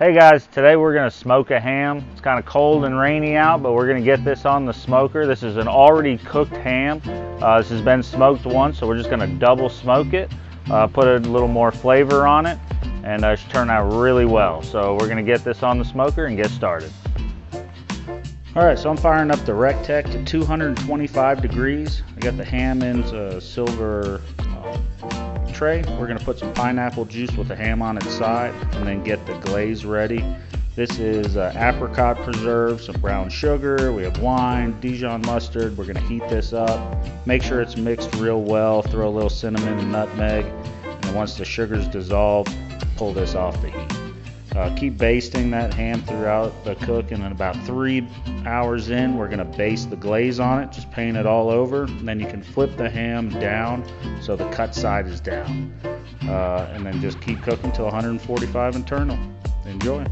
Hey guys, today we're going to smoke a ham. It's kind of cold and rainy out, but we're going to get this on the smoker. This is an already cooked ham. This has been smoked once, so we're just going to double smoke it, put a little more flavor on it, and it should turn out really well. So we're going to get this on the smoker and get started. Alright, so I'm firing up the Rectech to 225 degrees. I got the ham in a silver tray. We're going to put some pineapple juice with the ham on its side and then get the glaze ready. This is apricot preserve, some brown sugar, we have wine, Dijon mustard. We're going to heat this up, make sure it's mixed real well, throw a little cinnamon and nutmeg, and then once the sugar's dissolved, pull this off the heat. Keep basting that ham throughout the cook, and then about 3 hours in, we're going to baste the glaze on it, just paint it all over, and then you can flip the ham down so the cut side is down, and then just keep cooking till 145 internal. Enjoy.